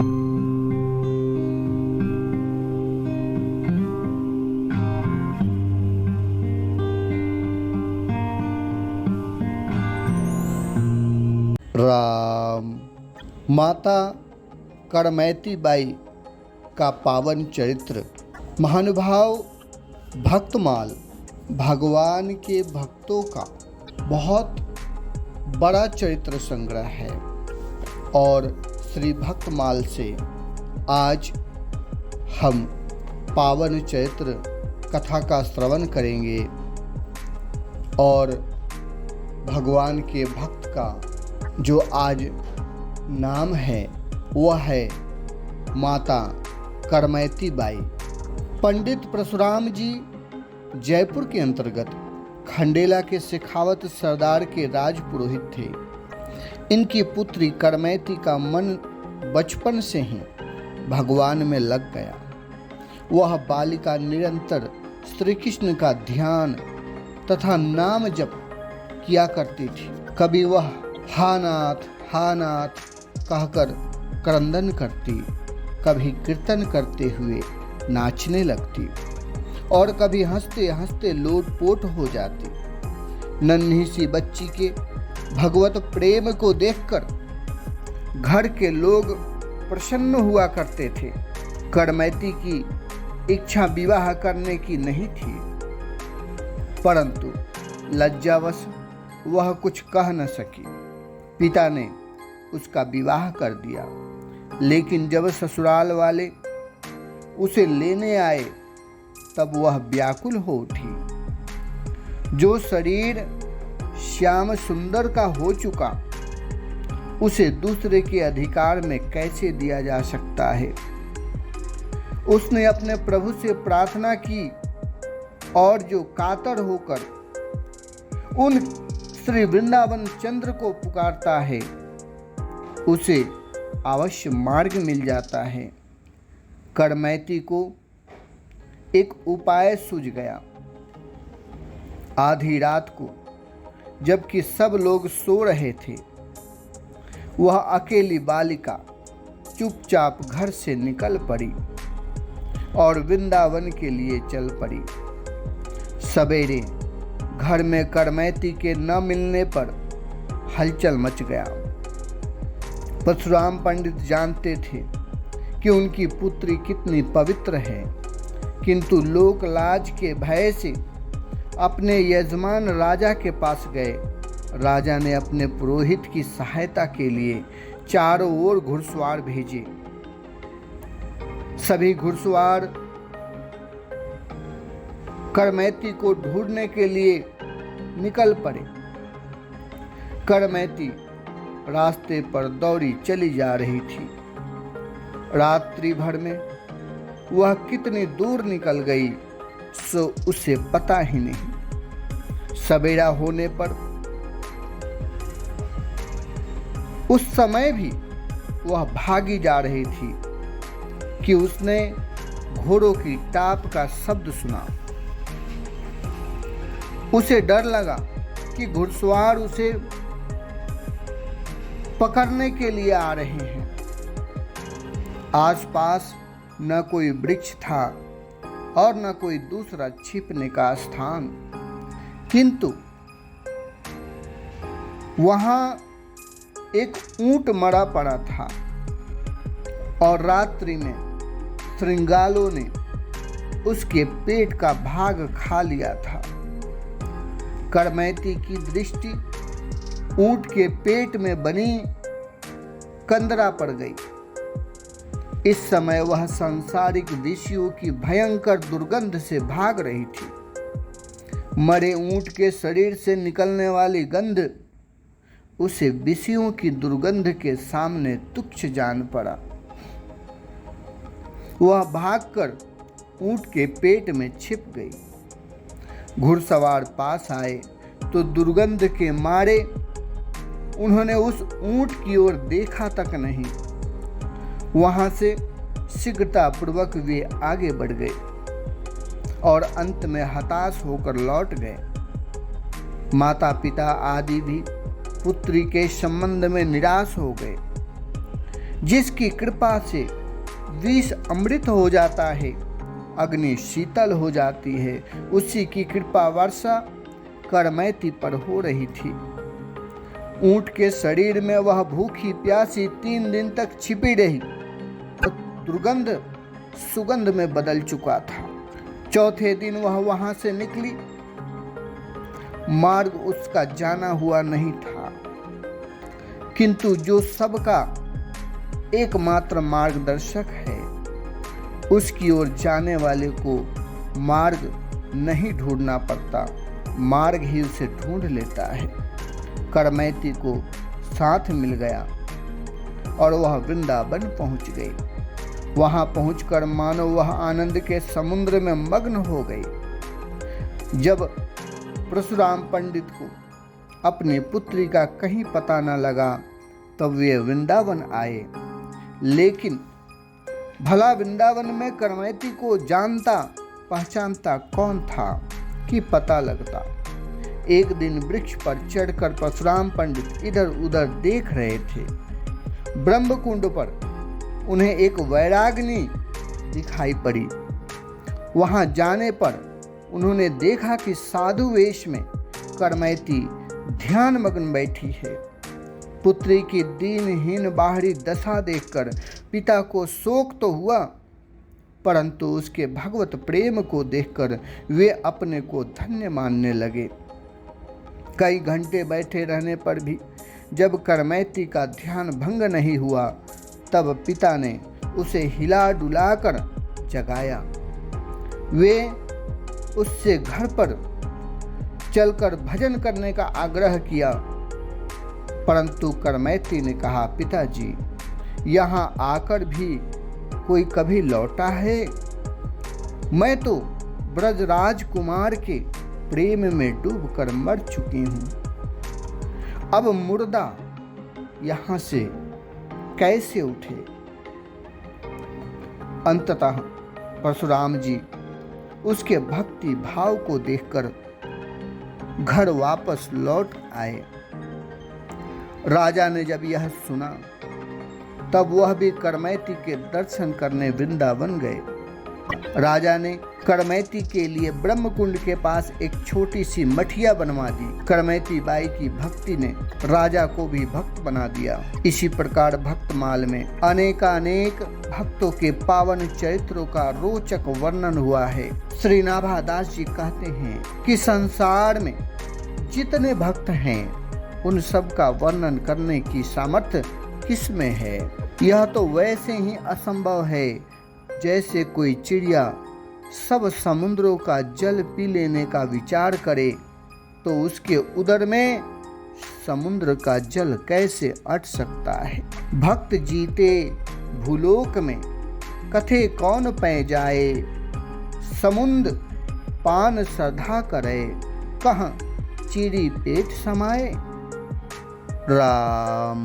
राम। माता करमैती बाई का पावन चरित्र। महानुभाव भक्तमाल भगवान के भक्तों का बहुत बड़ा चरित्र संग्रह है और श्री भक्तमाल से आज हम पावन चरित्र कथा का श्रवण करेंगे और भगवान के भक्त का जो आज नाम है वह है माता करमैती बाई। पंडित परशुराम जी जयपुर के अंतर्गत खंडेला के शेखावत सरदार के राजपुरोहित थे। इनकी पुत्री करमैती का मन बचपन से ही भगवान में लग गया। वह बालिका निरंतर श्री कृष्ण का ध्यान तथा नाम जप किया करती थी। कभी वह हा नाथ कहकर क्रंदन करती, कभी कीर्तन करते हुए नाचने लगती और कभी हंसते हंसते लोटपोट हो जाती। नन्ही सी बच्ची के भगवत प्रेम को देखकर घर के लोग प्रसन्न हुआ करते थे। करमैती की इच्छा विवाह करने की नहीं थी, परंतु लज्जावश वह कुछ कह न सकी। पिता ने उसका विवाह कर दिया, लेकिन जब ससुराल वाले उसे लेने आए तब वह व्याकुल हो उठी। जो शरीर श्याम सुंदर का हो चुका उसे दूसरे के अधिकार में कैसे दिया जा सकता है। उसने अपने प्रभु से प्रार्थना की और जो कातर होकर उन श्री वृंदावन चंद्र को पुकारता है उसे अवश्य मार्ग मिल जाता है। करमैती को एक उपाय सूझ गया। आधी रात को जबकि सब लोग सो रहे थे, वह अकेली बालिका चुपचाप घर से निकल पड़ी और वृंदावन के लिए चल पड़ी। सवेरे घर में करमैती के न मिलने पर हलचल मच गया। परशुराम पंडित जानते थे कि उनकी पुत्री कितनी पवित्र है, किंतु लोक लाज के भय से अपने यजमान राजा के पास गए। राजा ने अपने पुरोहित की सहायता के लिए चारों ओर घुड़सवार भेजे। सभी घुड़सवार करमैती को ढूंढने के लिए निकल पड़े। करमैती रास्ते पर दौड़ी चली जा रही थी। रात्रि भर में वह कितनी दूर निकल गई सो उसे पता ही नहीं। सवेरा होने पर उस समय भी वह भागी जा रही थी कि उसने घोड़ों की टाप का शब्द सुना। उसे डर लगा कि घुड़सवार उसे पकड़ने के लिए आ रहे हैं। आसपास न कोई वृक्ष था और न कोई दूसरा छिपने का स्थान, किंतु वहां एक ऊंट मरा पड़ा था और रात्रि में श्रृंगालों ने उसके पेट का भाग खा लिया था। करमैती की दृष्टि ऊंट के पेट में बनी कंदरा पड़ गई। इस समय वह सांसारिक विषयों की भयंकर दुर्गंध से भाग रही थी। मरे ऊंट के शरीर से निकलने वाली गंध उसे विषयों की दुर्गंध के सामने तुच्छ जान पड़ा। वह भागकर ऊंट के पेट में छिप गई। घुड़सवार पास आए तो दुर्गंध के मारे उन्होंने उस ऊंट की ओर देखा तक नहीं। वहां से शीघ्रतापूर्वक वे आगे बढ़ गए और अंत में हताश होकर लौट गए। माता पिता आदि भी पुत्री के संबंध में निराश हो गए। जिसकी कृपा से विष अमृत हो जाता है, अग्नि शीतल हो जाती है, उसी की कृपा वर्षा करमैती पर हो रही थी। ऊंट के शरीर में वह भूखी प्यासी 3 दिन तक छिपी रही तो दुर्गंध सुगंध में बदल चुका था। चौथे दिन वह वहां से निकली। मार्ग उसका जाना हुआ नहीं था, किंतु जो सबका एकमात्र मार्गदर्शक है, उसकी ओर जाने वाले को मार्ग नहीं ढूंढना पड़ता, मार्ग ही उसे ढूंढ लेता है। करमैती को साथ मिल गया और वह वृंदावन पहुंच गई। वहां पहुंचकर मानो वह आनंद के समुद्र में मग्न हो गई। जब परशुराम पंडित को अपनी पुत्री का कहीं पता न लगा तब वे वृंदावन आए। लेकिन भला वृंदावन में करमैती को जानता पहचानता कौन था कि पता लगता। एक दिन वृक्ष पर चढ़कर परशुराम पंडित इधर उधर देख रहे थे। ब्रह्मकुंड पर उन्हें एक वैराग्नी दिखाई पड़ी। वहां जाने पर उन्होंने देखा कि साधु वेश में करमैती ध्यान मग्न बैठी है। पुत्री की दीनहीन बाहरी दशा देखकर पिता को शोक तो हुआ, परंतु उसके भगवत प्रेम को देखकर वे अपने को धन्य मानने लगे। कई घंटे बैठे रहने पर भी जब करमैती का ध्यान भंग नहीं हुआ, तब पिता ने उसे हिला डुलाकर जगाया। वे उससे घर पर चलकर भजन करने का आग्रह किया, परंतु करमैती ने कहा, पिताजी, यहाँ आकर भी कोई कभी लौटा है? मैं तो ब्रजराज कुमार के प्रेम में डूबकर मर चुकी हूँ। अब मुर्दा यहाँ से कैसे उठे? अंततः परशुराम जी उसके भक्ति भाव को देखकर घर वापस लौट आए। राजा ने जब यह सुना तब वह भी करमैती के दर्शन करने वृंदावन गए। राजा ने करमैती के लिए ब्रह्मकुंड के पास एक छोटी सी मठिया बनवा दी। करमैती बाई की भक्ति ने राजा को भी भक्त बना दिया। इसी प्रकार भक्तमाल में अनेकानेक भक्तों के पावन चरित्रों का रोचक वर्णन हुआ है। श्री नाभादास जी कहते हैं कि संसार में जितने भक्त हैं उन सब का वर्णन करने की सामर्थ्य किसमें है? यह तो वैसे ही असंभव है जैसे कोई चिड़िया सब समुद्रों का जल पी लेने का विचार करे तो उसके उदर में समुद्र का जल कैसे अट सकता है। भक्त जीते भूलोक में कथे कौन पै जाए, समुद्र पान श्रद्धा करे, कहाँ चिड़ी पेट समाए। राम।